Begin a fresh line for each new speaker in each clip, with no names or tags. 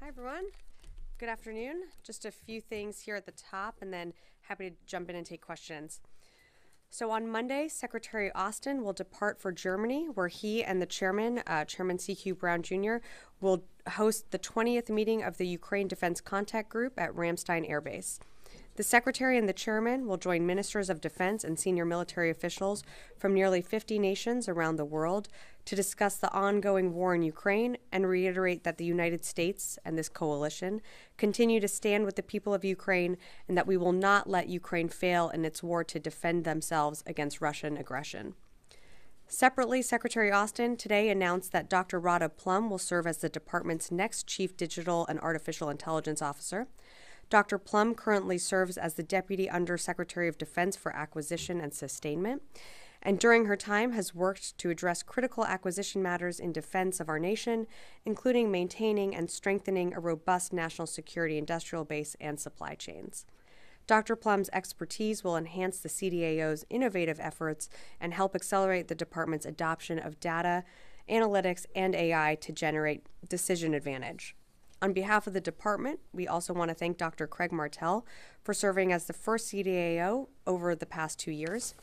Hi, everyone. Good afternoon. Just a few things here at the top, and then happy to jump in and take questions. So on Monday, Secretary Austin will depart for Germany, where he and the chairman, Chairman C.Q. Brown Jr., will host the 20th meeting of the Ukraine Defense Contact Group at Ramstein Air Base. The Secretary and the Chairman will join ministers of defense and senior military officials from nearly 50 nations around the world to discuss the ongoing war in Ukraine and reiterate that the United States and this coalition continue to stand with the people of Ukraine and that we will not let Ukraine fail in its war to defend themselves against Russian aggression. Separately, Secretary Austin today announced that Dr. Radha Plum will serve as the department's next Chief Digital and Artificial Intelligence Officer. Dr. Plum currently serves as the Deputy Undersecretary of Defense for Acquisition and Sustainment, and during her time has worked to address critical acquisition matters in defense of our nation, including maintaining and strengthening a robust national security industrial base and supply chains. Dr. Plum's expertise will enhance the CDAO's innovative efforts and help accelerate the department's adoption of data, analytics, and AI to generate decision advantage. On behalf of the department, we also want to thank Dr. Craig Martell for serving as the first CDAO over the past 2 years.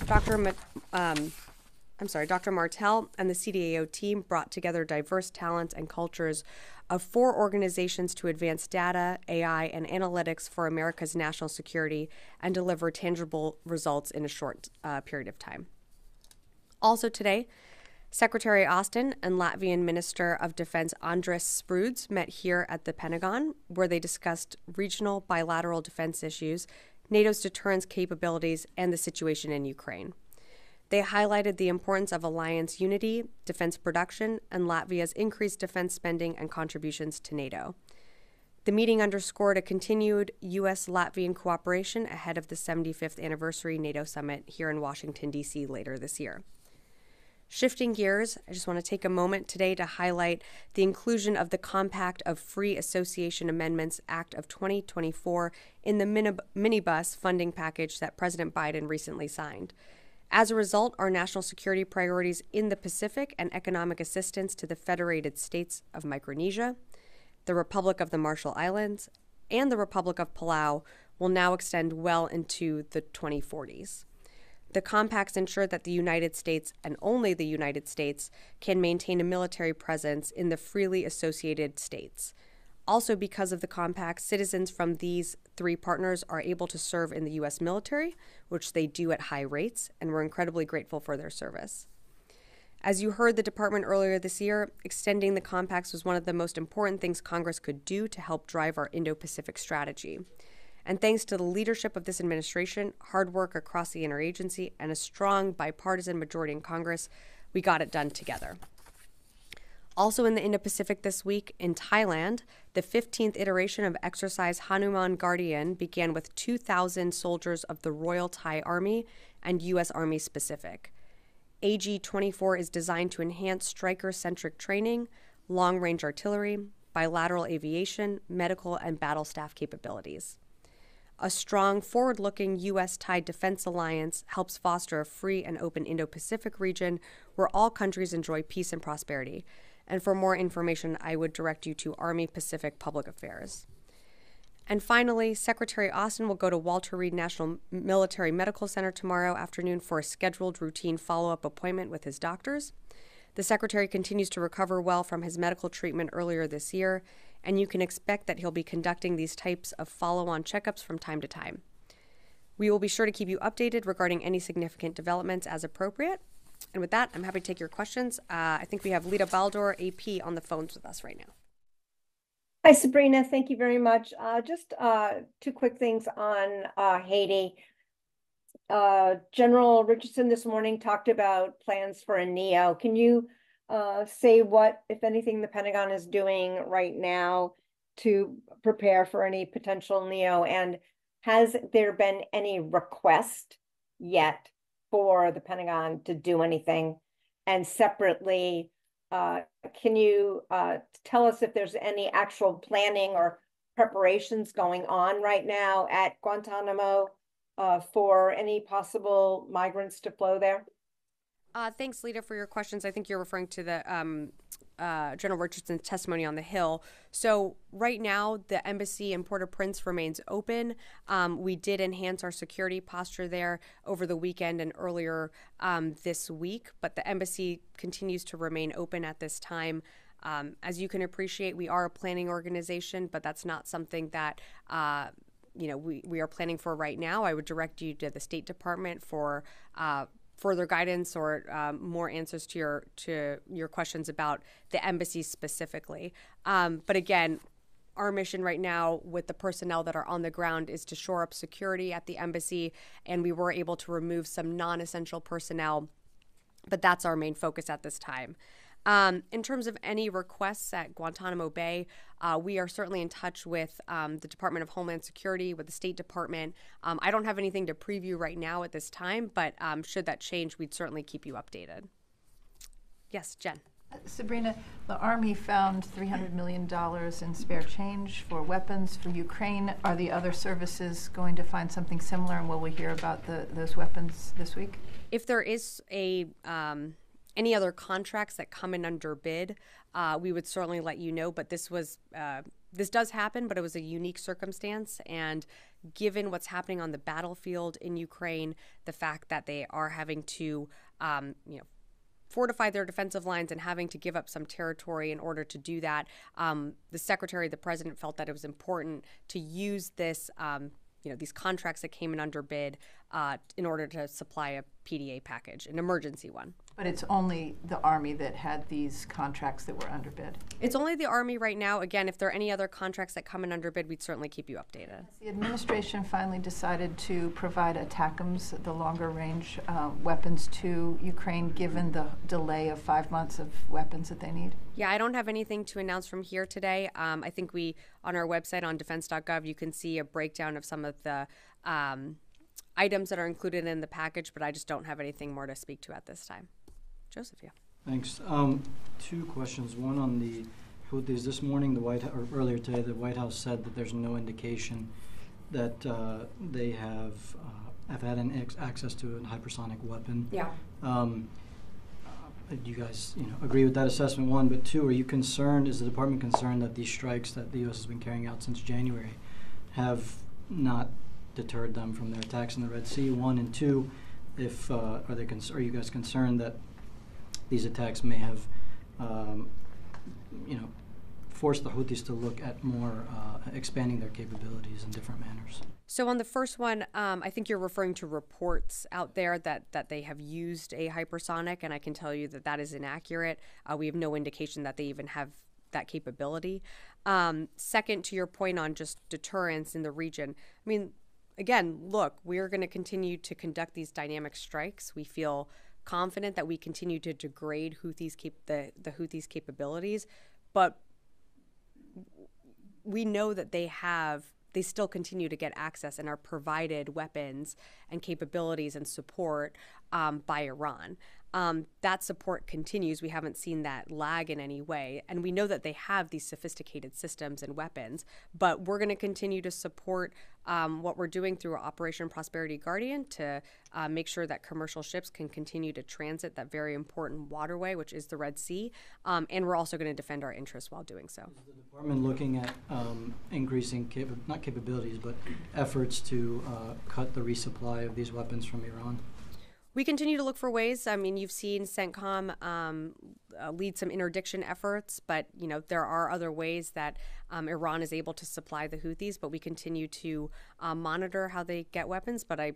Dr. Martell and the CDAO team brought together diverse talents and cultures of 4 organizations to advance data, AI, and analytics for America's national security and deliver tangible results in a short period of time. Also today, Secretary Austin and Latvian Minister of Defense Andris Spruds met here at the Pentagon, where they discussed regional bilateral defense issues, NATO's deterrence capabilities, and the situation in Ukraine. They highlighted the importance of alliance unity, defense production, and Latvia's increased defense spending and contributions to NATO. The meeting underscored a continued U.S. Latvian cooperation ahead of the 75th anniversary NATO summit here in Washington, D.C. later this year. Shifting gears, I just want to take a moment today to highlight the inclusion of the Compact of Free Association Amendments Act of 2024 in the minibus funding package that President Biden recently signed. As a result, our national security priorities in the Pacific and economic assistance to the Federated States of Micronesia, the Republic of the Marshall Islands, and the Republic of Palau will now extend well into the 2040s. The compacts ensure that the United States, and only the United States, can maintain a military presence in the freely associated states. Also, because of the compacts, citizens from these 3 partners are able to serve in the U.S. military, which they do at high rates, and we're incredibly grateful for their service. As you heard the department earlier this year, extending the compacts was one of the most important things Congress could do to help drive our Indo-Pacific strategy. And thanks to the leadership of this administration, hard work across the interagency, and a strong bipartisan majority in Congress, we got it done together. Also in the Indo-Pacific this week, in Thailand, the 15th iteration of Exercise Hanuman Guardian began with 2,000 soldiers of the Royal Thai Army and U.S. Army specific. AG-24 is designed to enhance striker-centric training, long-range artillery, bilateral aviation, medical, and battle staff capabilities. A strong, forward-looking U.S.-Thai defense alliance helps foster a free and open Indo-Pacific region where all countries enjoy peace and prosperity. And for more information, I would direct you to Army Pacific Public Affairs. And finally, Secretary Austin will go to Walter Reed National Military Medical Center tomorrow afternoon for a scheduled routine follow-up appointment with his doctors. The Secretary continues to recover well from his medical treatment earlier this year, and you can expect that he'll be conducting these types of follow-on checkups from time to time. We will be sure to keep you updated regarding any significant developments as appropriate. And with that, I'm happy to take your questions. I think we have Lita Baldor, AP, on the phones with us right now.
Hi, Sabrina. Thank you very much. Just 2 quick things on Haiti. General Richardson this morning talked about plans for a NEO. Can you say what, if anything, the Pentagon is doing right now to prepare for any potential NEO? And has there been any request yet for the Pentagon to do anything? And separately, can you tell us if there's any actual planning or preparations going on right now at Guantanamo for any possible migrants to flow there?
Thanks, Lita, for your questions. I think you're referring to the General Richardson's testimony on the Hill. So right now, the embassy in Port-au-Prince remains open. We did enhance our security posture there over the weekend and earlier this week, but the embassy continues to remain open at this time. As you can appreciate, we are a planning organization, but that's not something that we are planning for right now. I would direct you to the State Department for further guidance or more answers to your questions about the embassy specifically. But again, our mission right now with the personnel that are on the ground is to shore up security at the embassy, and we were able to remove some non-essential personnel, but that's our main focus at this time. In terms of any requests at Guantanamo Bay, we are certainly in touch with the Department of Homeland Security, with the State Department. I don't have anything to preview right now at this time, but should that change, we'd certainly keep you updated. Yes, Jen.
Sabrina, the Army found $300 million in spare change for weapons for Ukraine. Are the other services going to find something similar, and will we hear about those weapons this week?
If there is any other contracts that come in under bid, we would certainly let you know. But this does happen, but it was a unique circumstance. And given what's happening on the battlefield in Ukraine, the fact that they are having to, fortify their defensive lines and having to give up some territory in order to do that, the Secretary, the President felt that it was important to use this, these contracts that came in under bid in order to supply a PDA package, an emergency one.
But it's only the Army that had these contracts that were under bid?
It's only the Army right now. Again, if there are any other contracts that come in under bid, we'd certainly keep you updated.
The administration finally decided to provide ATACMS, the longer range weapons, to Ukraine, given the delay of 5 months of weapons that they need?
Yeah, I don't have anything to announce from here today. I think on our website on defense.gov, you can see a breakdown of some of the items that are included in the package, but I just don't have anything more to speak to at this time. Joseph, yeah.
Thanks. Two questions. One on the Houthis. This morning, or earlier today, the White House said that there's no indication that they have had access to a hypersonic weapon.
Yeah.
Do you guys, agree with that assessment? One, but two, are you concerned? Is the department concerned that these strikes that the U.S. has been carrying out since January have not deterred them from their attacks in the Red Sea? One, and two, are you guys concerned that these attacks may have, forced the Houthis to look at more expanding their capabilities in different manners?
So on the first one, I think you're referring to reports out there that they have used a hypersonic, and I can tell you that is inaccurate. We have no indication that they even have that capability. Second, to your point on just deterrence in the region, I mean, again, look, we're going to continue to conduct these dynamic strikes. We feel confident that we continue to degrade the Houthis' capabilities, but we know that they still continue to get access and are provided weapons and capabilities and support by Iran. That support continues. We haven't seen that lag in any way. And we know that they have these sophisticated systems and weapons, but we're going to continue to support what we're doing through Operation Prosperity Guardian to make sure that commercial ships can continue to transit that very important waterway, which is the Red Sea. And we're also going to defend our interests while doing so.
Is the department looking at increasing, not capabilities, but efforts to cut the resupply of these weapons from Iran?
We continue to look for ways. I mean, you've seen CENTCOM lead some interdiction efforts, but there are other ways that Iran is able to supply the Houthis. But we continue to monitor how they get weapons. But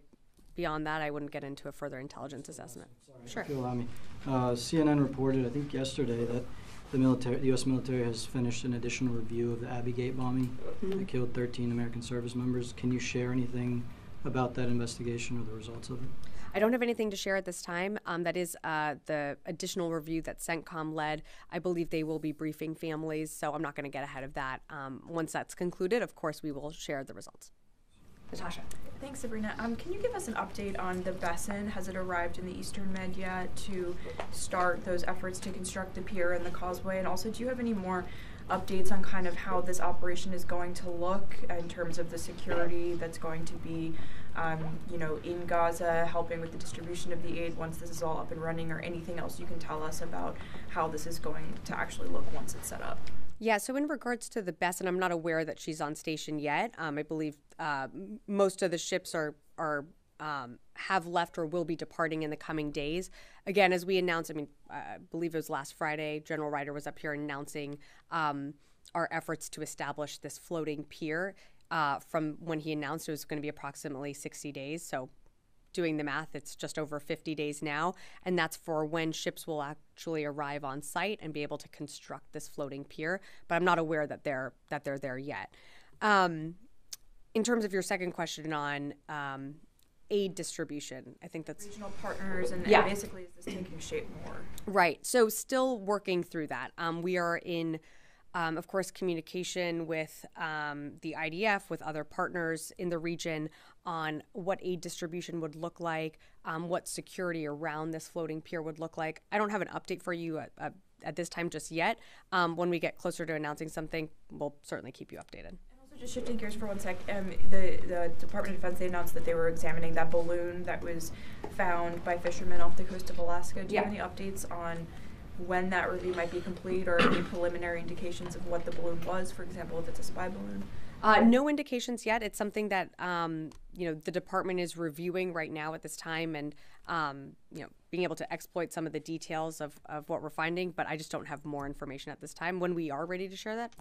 beyond that, I wouldn't get into a further intelligence assessment.
Sorry,
sure.
If you allow me. CNN reported, I think yesterday, that the U.S. military has finished an additional review of the Abbey Gate bombing that killed 13 American service members. Can you share anything about that investigation or the results of it?
I don't have anything to share at this time. That is the additional review that CENTCOM led. I believe they will be briefing families, so I'm not going to get ahead of that. Once that's concluded, of course, we will share the results. Natasha.
Thanks, Sabrina. Can you give us an update on the Besson? Has it arrived in the Eastern Med yet to start those efforts to construct the pier and the causeway? And also, do you have any more updates on kind of how this operation is going to look in terms of the security that's going to be, in Gaza, helping with the distribution of the aid once this is all up and running, or anything else you can tell us about how this is going to actually look once it's set up?
Yeah, so in regards to the Besson, I'm not aware that she's on station yet. I believe most of the ships have left or will be departing in the coming days. Again, as we announced, I believe it was last Friday, General Ryder was up here announcing our efforts to establish this floating pier. From when he announced it was going to be approximately 60 days. So doing the math, it's just over 50 days now. And that's for when ships will actually arrive on site and be able to construct this floating pier. But I'm not aware that they're there yet. In terms of your second question on aid distribution, I think that's
Regional partners and basically is this taking shape more?
Right. So still working through that. We are in, of course, communication with the IDF, with other partners in the region on what aid distribution would look like, what security around this floating pier would look like. I don't have an update for you at this time just yet. When we get closer to announcing something, we'll certainly keep you updated.
Just shifting gears for 1 sec, the Department of Defense, they announced that they were examining that balloon that was found by fishermen off the coast of Alaska. Do you have any updates on when that review might be complete, or any preliminary indications of what the balloon was, for example, if it's a spy balloon?
No indications yet. It's something that the department is reviewing right now at this time, and being able to exploit some of the details of what we're finding. But I just don't have more information at this time. When we are ready to share that,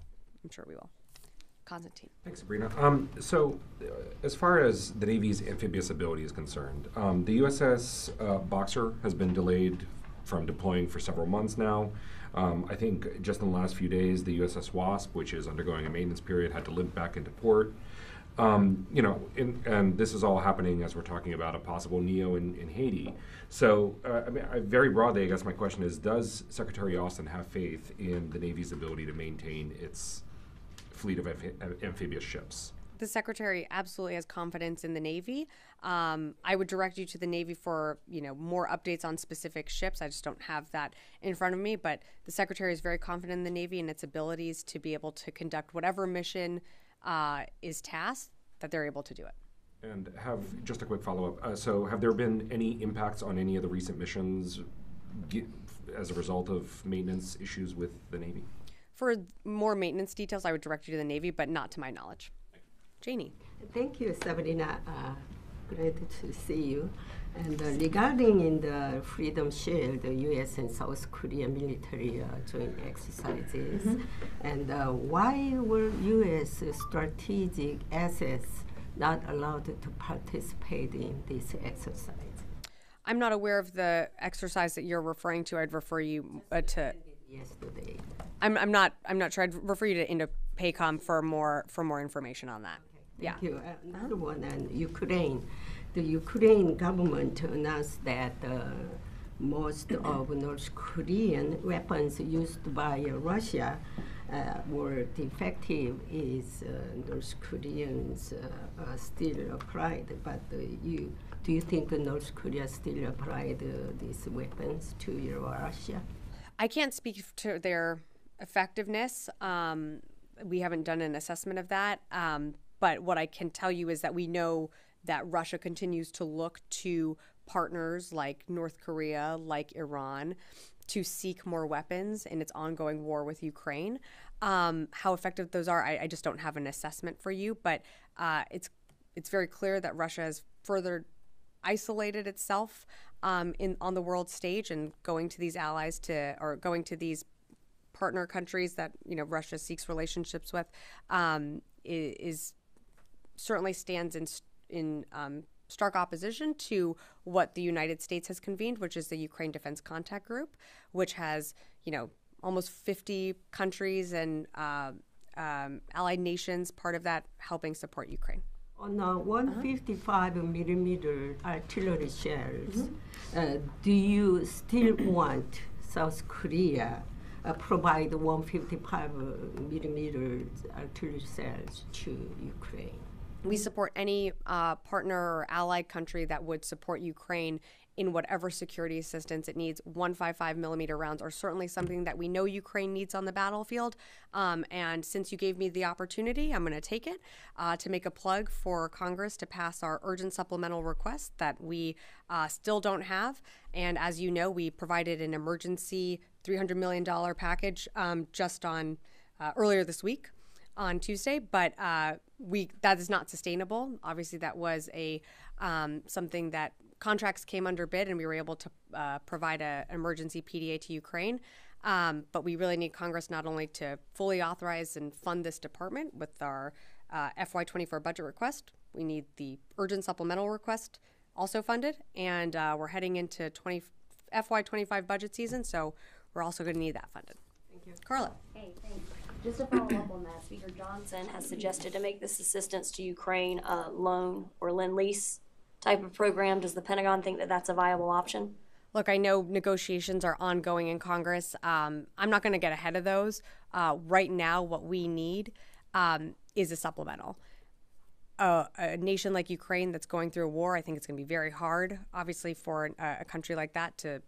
I'm sure we will. Constantine.
Thanks, Sabrina. So as far as the Navy's amphibious ability is concerned, the USS Boxer has been delayed from deploying for several months now. I think just in the last few days, the USS Wasp, which is undergoing a maintenance period, had to limp back into port. And this is all happening as we're talking about a possible NEO in Haiti. So, very broadly, I guess my question is, does Secretary Austin have faith in the Navy's ability to maintain its fleet of amphibious ships?
The Secretary absolutely has confidence in the Navy. I would direct you to the Navy for more updates on specific ships. I just don't have that in front of me. But the Secretary is very confident in the Navy and its abilities to be able to conduct whatever mission is tasked, that they're able to do it.
And just a quick follow-up. So have there been any impacts on any of the recent missions as a result of maintenance issues with the Navy?
For more maintenance details, I would direct you to the Navy, but not to my knowledge. Janie.
Thank you, Sabrina. Great to see you. And regarding in the Freedom Shield, the U.S. and South Korea military joint exercises, and why were U.S. strategic assets not allowed to participate in this exercise?
I'm not aware of the exercise that you're referring to. I'd refer you to.
Yesterday.
I'm not sure. I'd refer you to INDOPACOM for more information on that.
Okay. Thank you. Another one on Ukraine. The Ukraine government announced that most of North Korean weapons used by Russia were defective. Is North Koreans still applied? But do you think North Korea still applied these weapons to Russia?
I can't speak to their effectiveness. We haven't done an assessment of that. But what I can tell you is that we know that Russia continues to look to partners like North Korea, like Iran, to seek more weapons in its ongoing war with Ukraine. How effective those are, I just don't have an assessment for you. But it's very clear that Russia has further isolated itself on the world stage, and going to these going to these partner countries that Russia seeks relationships with is certainly stands in stark opposition to what the United States has convened, which is the Ukraine Defense Contact Group, which has almost 50 countries and allied nations part of that helping support Ukraine.
On 155 millimeter artillery shells, do you still want South Korea provide 155 millimeter artillery shells to Ukraine?
We support any partner or allied country that would support Ukraine in whatever security assistance it needs. 155 millimeter rounds are certainly something that we know Ukraine needs on the battlefield. And since you gave me the opportunity, I'm going to take it to make a plug for Congress to pass our urgent supplemental request that we still don't have. And as you know, we provided an emergency $300 million package just on earlier this week on Tuesday, but that is not sustainable. Obviously, that was a something that contracts came under bid, and we were able to provide an emergency PDA to Ukraine. But we really need Congress not only to fully authorize and fund this department with our FY24 budget request, we need the urgent supplemental request also funded, and we're heading into FY25 budget season, so we're also going to need that funded.
Thank you.
Carla.
Hey, thanks. Just to follow up on that, Speaker Johnson has suggested to make this assistance to Ukraine a loan or lend-lease type of program. Does the Pentagon think that that's a viable option?
Look, I know negotiations are ongoing in Congress. I'm not going to get ahead of those. Right now, what we need is a supplemental. A nation like Ukraine that's going through a war, I think it's going to be very hard, obviously, for a country like that to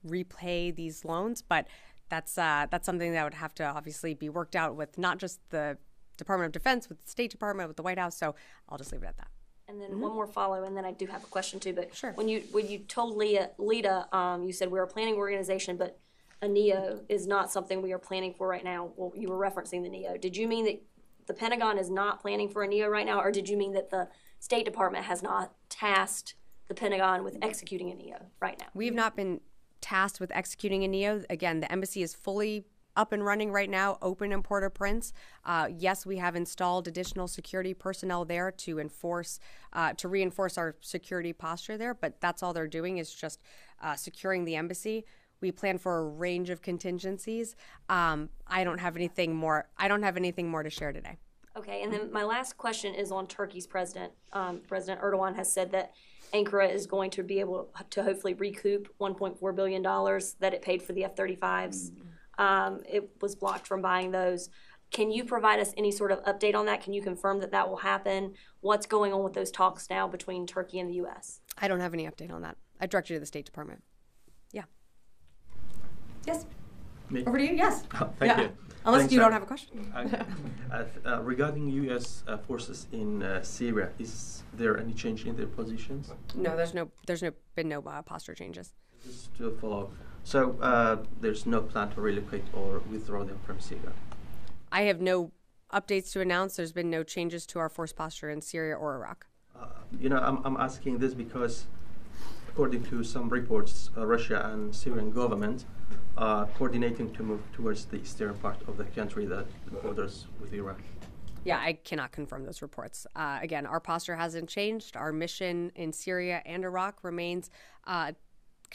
repay these loans. But that's something that would have to obviously be worked out with not just the Department of Defense, with the State Department, with the White House. So I'll just leave it at that.
And then one more follow, and then I do have a question too. But
sure.
When you told Lita, you said we're a planning organization, but a NEO is not something we are planning for right now. Well, you were referencing the NEO. Did you mean that the Pentagon is not planning for a NEO right now, or did you mean that the State Department has not tasked the Pentagon with executing a NEO right now?
We have not been tasked with executing a NEO. Again, the embassy is fully up and running right now, open in Port-au-Prince. Yes, we have installed additional security personnel there to reinforce our security posture there, but that's all they're doing is just securing the embassy. We plan for a range of contingencies. I don't have anything more to share today.
Okay, and then my last question is on Turkey's president. President Erdogan has said that Ankara is going to be able to hopefully recoup $1.4 billion that it paid for the F-35s. It was blocked from buying those. Can you provide us any sort of update on that? Can you confirm that that will happen? What's going on with those talks now between Turkey and the U.S.?
I don't have any update on that. I direct you to the State Department. Yeah. Yes.
Me?
Over to you. Yes.
Thank you.
Unless
Thanks,
you don't have a question.
Regarding U.S. Forces in Syria, is there any change in their positions?
No, there's been no posture changes.
Just to follow up. So there's no plan to relocate or withdraw them from Syria?
I have no updates to announce. There's been no changes to our force posture in Syria or Iraq.
I'm asking this because according to some reports, Russia and Syrian government are coordinating to move towards the eastern part of the country that borders with Iraq.
Yeah, I cannot confirm those reports. Again, our posture hasn't changed. Our mission in Syria and Iraq remains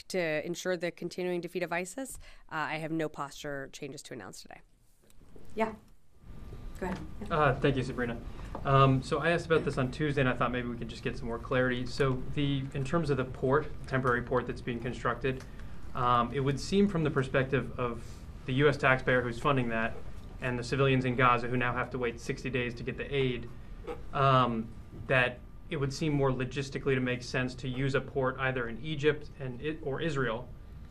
to ensure the continuing defeat of ISIS. I have no posture changes to announce today. Yeah. Go ahead.
Thank you, Sabrina. So I asked about this on Tuesday, and I thought maybe we could just get some more clarity. So in terms of the temporary port that's being constructed, it would seem from the perspective of the U.S. taxpayer who's funding that and the civilians in Gaza who now have to wait 60 days to get the aid, that it would seem more logistically to make sense to use a port either in Egypt or Israel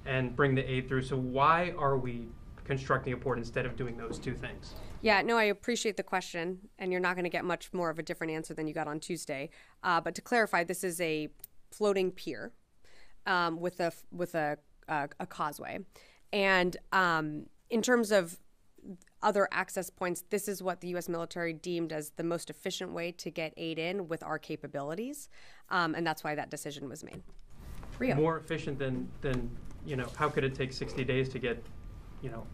and bring the aid through. So why are we constructing a port instead of doing those two things?
Yeah, no, I appreciate the question, and you're not going to get much more of a different answer than you got on Tuesday. But to clarify, this is a floating pier with a causeway, and in terms of other access points, this is what the U.S. military deemed as the most efficient way to get aid in with our capabilities, and that's why that decision was made. Rio.
More efficient than how could it take 60 days to get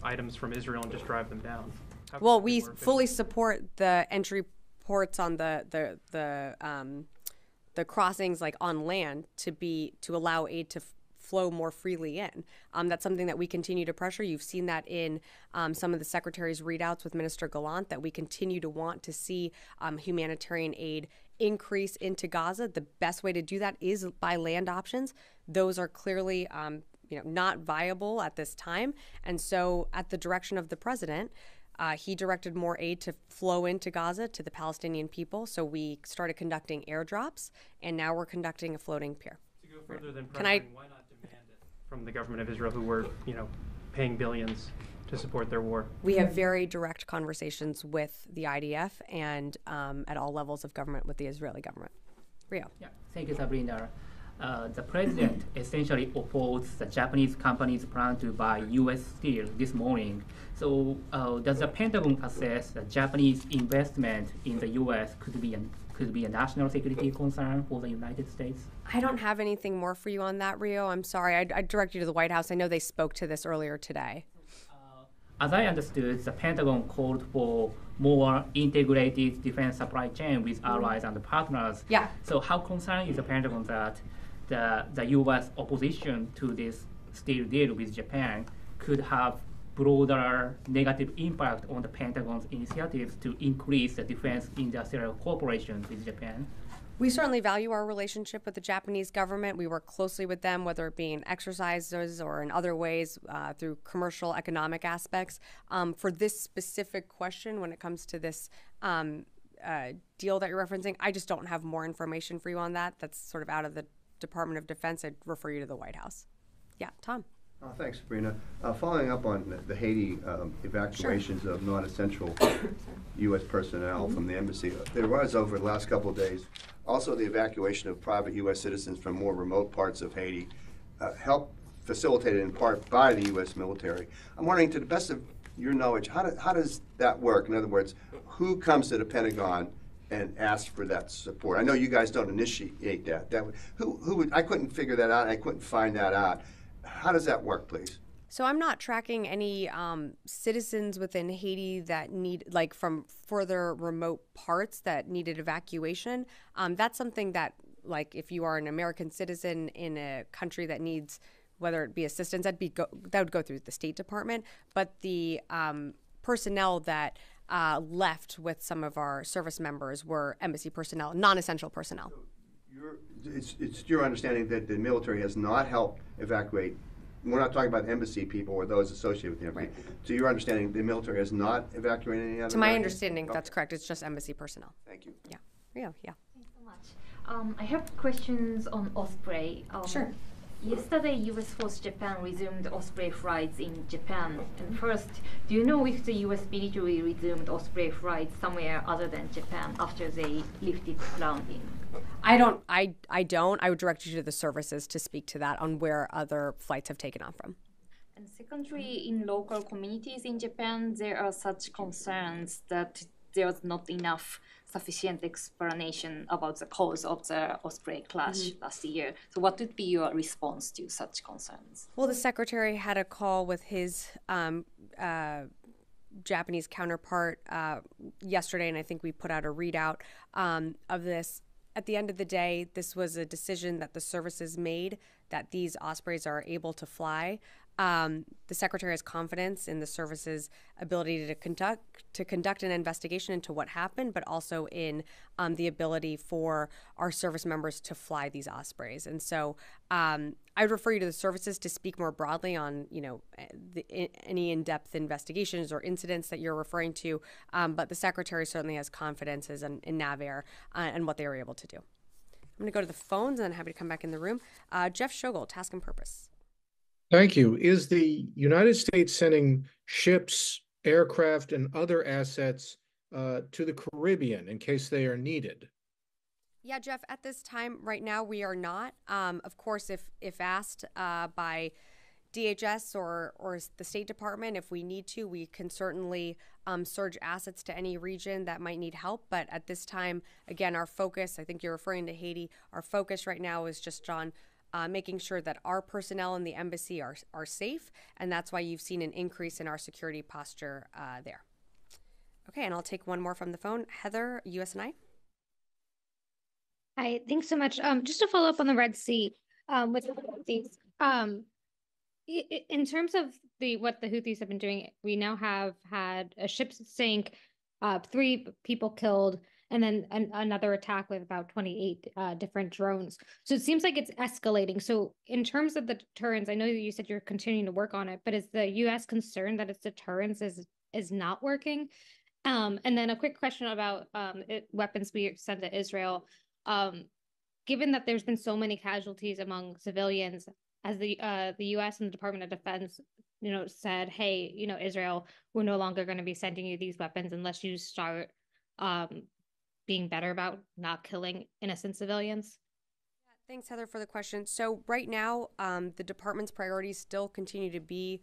items from Israel and just drive them down?
Well, we fully support the entry ports on the crossings like on land to allow aid to flow more freely in. That's something that we continue to pressure. You've seen that in some of the Secretary's readouts with Minister Gallant, that we continue to want to see humanitarian aid increase into Gaza. The best way to do that is by land options. Those are clearly not viable at this time. And so at the direction of the president, he directed more aid to flow into Gaza to the Palestinian people. So we started conducting airdrops, and now we're conducting a floating pier.
To go further than
Can I-
pressuring, why not demand it from the government of Israel, who were, paying billions to support their war?
We have very direct conversations with the IDF and at all levels of government with the Israeli government. Rio.
Yeah, thank you, Sabrina. The president essentially opposed the Japanese company's plan to buy U.S. steel this morning. So, does the Pentagon assess that Japanese investment in the U.S. could be a national security concern for the United States?
I don't have anything more for you on that, Rio. I'm sorry. I direct you to the White House. I know they spoke to this earlier today.
As I understood, the Pentagon called for more integrated defense supply chain with allies and partners.
Yeah.
So how concerned is the Pentagon that the U.S. opposition to this steel deal with Japan could have broader negative impact on the Pentagon's initiatives to increase the defense industrial cooperation with Japan?
We certainly value our relationship with the Japanese government. We work closely with them, whether it be in exercises or in other ways through commercial, economic aspects. For this specific question, when it comes to this deal that you're referencing, I just don't have more information for you on that. That's sort of out of the Department of Defense. I'd refer you to the White House. Yeah, Tom.
Thanks, Sabrina. Following up on the Haiti evacuations of non-essential U.S. personnel from the embassy, there was, over the last couple of days, also the evacuation of private U.S. citizens from more remote parts of Haiti, helped facilitated in part by the U.S. military. I'm wondering, to the best of your knowledge, how does that work? In other words, who comes to the Pentagon and asks for that support? I know you guys don't initiate that. Who would, I couldn't figure that out. I couldn't find that out. How does that work, please?
So I'm not tracking any citizens within Haiti that need, like, from further remote parts that needed evacuation. That's something that, like, if you are an American citizen in a country that needs, whether it be assistance, that would go through the State Department. But the personnel that left with some of our service members were embassy personnel, non-essential personnel.
It's your understanding that the military has not helped evacuate. We're not talking about embassy people or those associated with the embassy. Right. So your understanding, the military has not evacuated any other?
To my understanding, that's correct. It's just embassy personnel.
Thank you.
Yeah. Yeah.
Thanks so much. I have questions on Osprey.
Sure.
Yesterday, U.S. Force Japan resumed Osprey flights in Japan. And first, do you know if the U.S. military resumed Osprey flights somewhere other than Japan after they lifted grounding?
I don't. I would direct you to the services to speak to that on where other flights have taken off from.
And secondly, in local communities in Japan, there are such concerns that there's not enough sufficient explanation about the cause of the Osprey crash last year. So what would be your response to such concerns?
Well, the secretary had a call with his Japanese counterpart yesterday, and I think we put out a readout of this. At the end of the day, this was a decision that the services made that these Ospreys are able to fly. The secretary has confidence in the service's ability to conduct an investigation into what happened, but also in the ability for our service members to fly these Ospreys. And so I would refer you to the services to speak more broadly on, any in-depth investigations or incidents that you're referring to. But the secretary certainly has confidence in NAVAIR and what they were able to do. I'm going to go to the phones, and then happy to come back in the room. Jeff Shogel, Task and Purpose.
Thank you. Is the United States sending ships, aircraft, and other assets to the Caribbean in case they are needed?
Yeah, Jeff, at this time, right now, we are not. Of course, if asked by DHS or the State Department, if we need to, we can certainly surge assets to any region that might need help. But at this time, again, our focus, I think you're referring to Haiti, our focus right now is just on making sure that our personnel in the embassy are safe, and that's why you've seen an increase in our security posture there. Okay, and I'll take one more from the phone. Heather, USNI.
Hi, thanks so much. Just to follow up on the Red Sea with the Houthis. In terms of what the Houthis have been doing, we now have had a ship sink, 3 people killed, and then another attack with about 28 different drones. So it seems like it's escalating. So in terms of the deterrence, I know that you said you're continuing to work on it, but is the U.S. concerned that its deterrence is not working? And then a quick question about weapons we send to Israel. given that there's been so many casualties among civilians, as the U.S. and the Department of Defense, said, hey, Israel, we're no longer going to be sending you these weapons unless you start being better about not killing innocent civilians?
Thanks, Heather, for the question. So right now, the department's priorities still continue to be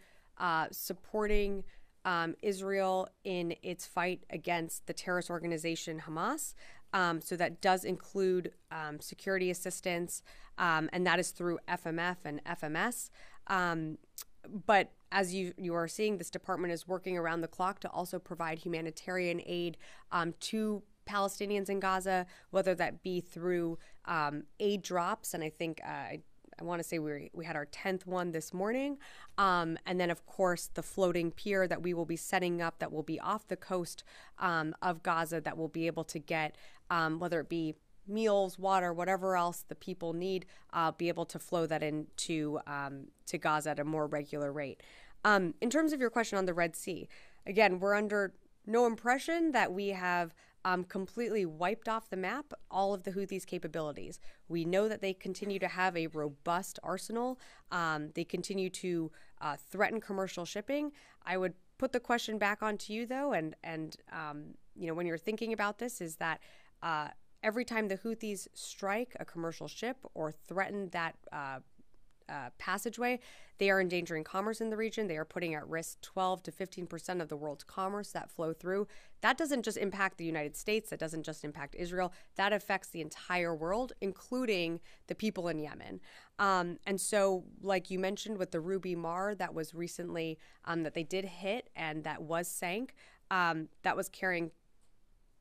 supporting Israel in its fight against the terrorist organization Hamas. So that does include security assistance, and that is through FMF and FMS. But as you are seeing, this department is working around the clock to also provide humanitarian aid to Palestinians in Gaza, whether that be through aid drops, and I think I want to say we had our 10th one this morning, and then of course the floating pier that we will be setting up that will be off the coast of Gaza that will be able to get whether it be meals, water, whatever else the people need, be able to flow that into to Gaza at a more regular rate. In terms of your question on the Red Sea, again, we're under no impression that we have completely wiped off the map all of the Houthis' capabilities. We know that they continue to have a robust arsenal. They continue to threaten commercial shipping. I would put the question back onto you, though, and when you're thinking about this, is that every time the Houthis strike a commercial ship or threaten that passageway, they are endangering commerce in the region. They are putting at risk 12 to 15% of the world's commerce that flow through. That doesn't just impact the United States. That doesn't just impact Israel. That affects the entire world, including the people in Yemen. And so, like you mentioned with the Ruby Mar that was recently, that they did hit and that was sank, that was carrying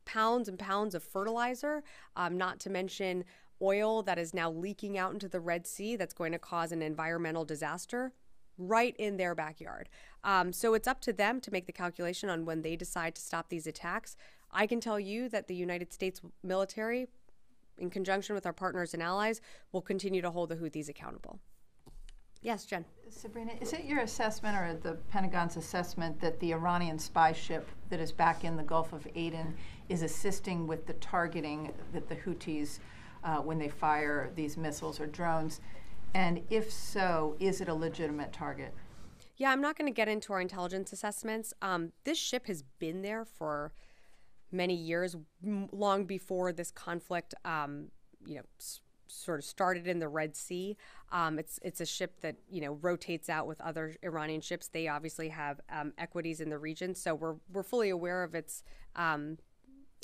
pounds and pounds of fertilizer, not to mention oil that is now leaking out into the Red Sea that's going to cause an environmental disaster right in their backyard. So it's up to them to make the calculation on when they decide to stop these attacks. I can tell you that the United States military, in conjunction with our partners and allies, will continue to hold the Houthis accountable. Yes, Jen.
Sabrina, is it your assessment or the Pentagon's assessment that the Iranian spy ship that is back in the Gulf of Aden is assisting with the targeting that the Houthis when they fire these missiles or drones? And if so, is it a legitimate target?
Yeah, I'm not going to get into our intelligence assessments. This ship has been there for many years, long before this conflict, sort of started in the Red Sea. It's a ship that, rotates out with other Iranian ships. They obviously have equities in the region, so we're fully aware of its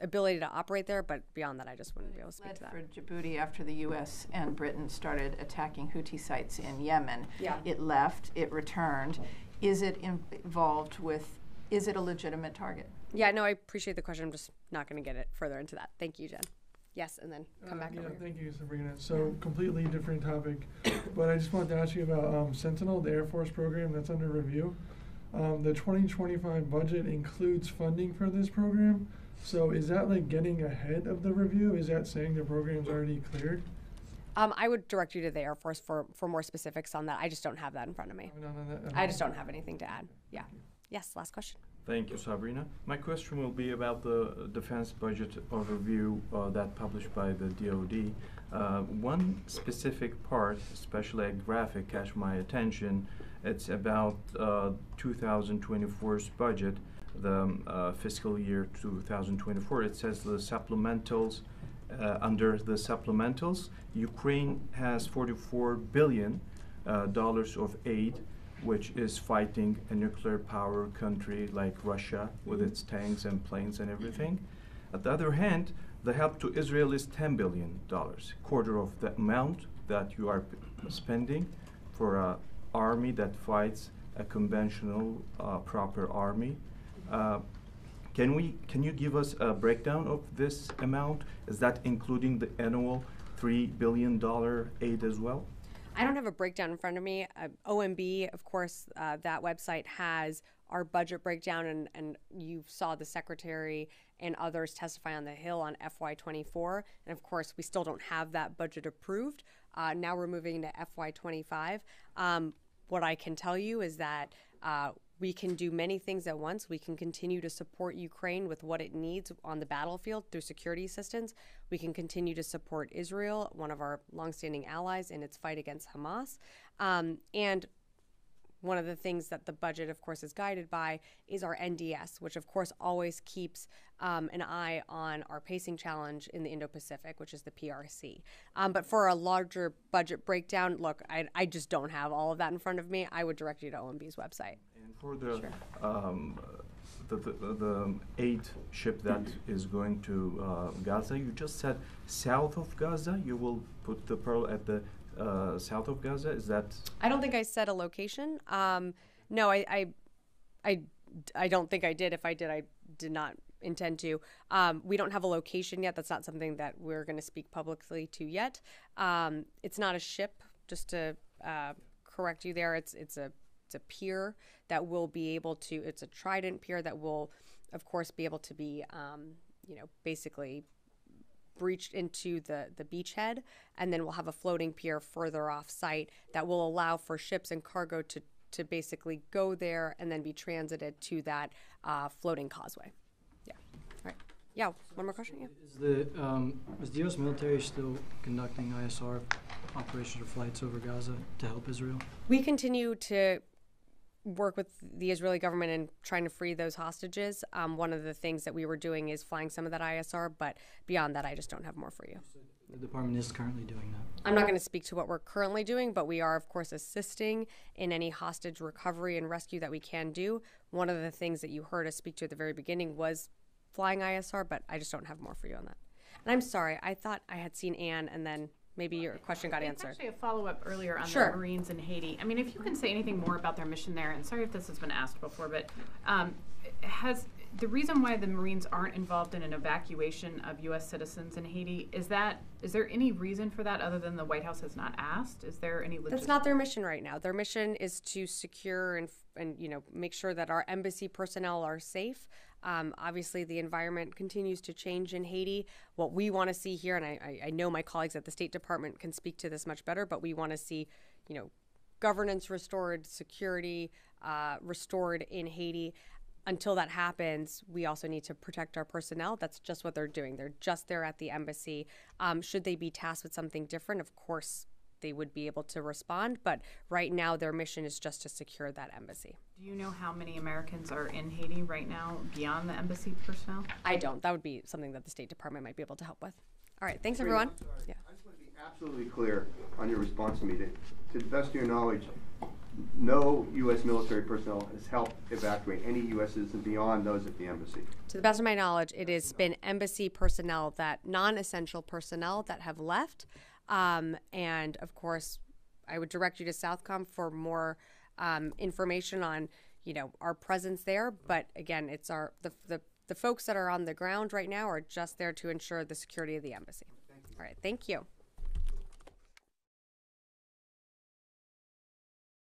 ability to operate there, but beyond that, I just wouldn't be able to speak to that.
For Djibouti, after the U.S. and Britain started attacking Houthi sites in Yemen, it left, it returned. Is it involved with, is it a legitimate target?
Yeah, no, I appreciate the question. I'm just not going to get it further into that. Thank you, Jen. Yes, and then come back over here.
Thank you, Sabrina. So completely different topic, but I just wanted to ask you about Sentinel, the Air Force program that's under review. The 2025 budget includes funding for this program. So is that like getting ahead of the review? Is that saying the program's already cleared?
I would direct you to the Air Force for more specifics on that. I just don't have that in front of me. I just don't have anything to add. Yeah. Yes, last question.
Thank you, Sabrina. My question will be about the defense budget overview that published by the DoD. One specific part, especially a graphic, catch my attention. It's about 2024's budget, the fiscal year 2024. It says the supplementals, under the supplementals, Ukraine has $44 billion of aid, which is fighting a nuclear power country like Russia with its tanks and planes and everything. On the other hand, the help to Israel is $10 billion, quarter of the amount that you are spending for an army that fights a conventional, proper army. Can you give us a breakdown of this amount? Is that including the annual $3 billion aid as well?
I don't have a breakdown in front of me. OMB, of course, that website has our budget breakdown, and you saw the secretary and others testify on the Hill on FY24. And of course, we still don't have that budget approved. Now we're moving to FY25. What I can tell you is that we can do many things at once. We can continue to support Ukraine with what it needs on the battlefield through security assistance. We can continue to support Israel, one of our longstanding allies, in its fight against Hamas. And one of the things that the budget, of course, is guided by is our NDS, which, of course, always keeps an eye on our pacing challenge in the Indo-Pacific, which is the PRC. But for a larger budget breakdown, look, I just don't have all of that in front of me. I would direct you to OMB's website.
And for the aid ship that is going to Gaza, you just said south of Gaza. You will put the Pearl at the south of Gaza. Is that?
I don't think I said a location. No, I don't think I did. If I did, I did not intend to. We don't have a location yet. That's not something that we're going to speak publicly to yet. It's not a ship. Just to correct you there, it's a pier that will be able to. It's a Trident pier that will, of course, be able to be, basically breached into the beachhead, and then we'll have a floating pier further off site that will allow for ships and cargo to basically go there and then be transited to that floating causeway. Yeah. All right. Yeah. One more question. Yeah.
Is the U.S. military still conducting ISR operations or flights over Gaza to help Israel?
We continue to work with the Israeli government in trying to free those hostages. One of the things that we were doing is flying some of that ISR, but beyond that, I just don't have more for you.
The department is currently doing that.
I'm not going to speak to what we're currently doing, but we are, of course, assisting in any hostage recovery and rescue that we can do. One of the things that you heard us speak to at the very beginning was flying ISR, but I just don't have more for you on that. And I'm sorry, I thought I had seen Anne, and then maybe your question got answered.
Actually, a follow-up earlier on
Sure.
the Marines in Haiti. I mean, if you can say anything more about their mission there, and sorry if this has been asked before, but has the reason why the Marines aren't involved in an evacuation of U.S. citizens in Haiti, is there any reason for that other than the White House has not asked? Is there any
That's not their mission right now. Their mission is to secure and make sure that our embassy personnel are safe. Obviously, the environment continues to change in Haiti. What we want to see here, and I know my colleagues at the State Department can speak to this much better, but we want to see, governance restored, security restored in Haiti. Until that happens, we also need to protect our personnel. That's just what they're doing. They're just there at the embassy. Should they be tasked with something different, of course, they would be able to respond. But right now, their mission is just to secure that embassy.
Do you know how many Americans are in Haiti right now beyond the embassy personnel?
I don't. That would be something that the State Department might be able to help with. All right. Thanks, everyone.
Yeah. I just want to be absolutely clear on your response to me. To the best of your knowledge, no U.S. military personnel has helped evacuate any U.S. citizen beyond those at the embassy.
To the best of my knowledge, it has been embassy personnel, that non-essential personnel that have left. And of course, I would direct you to Southcom for more information on, our presence there. But again, it's the folks that are on the ground right now are just there to ensure the security of the embassy. All right. Thank you.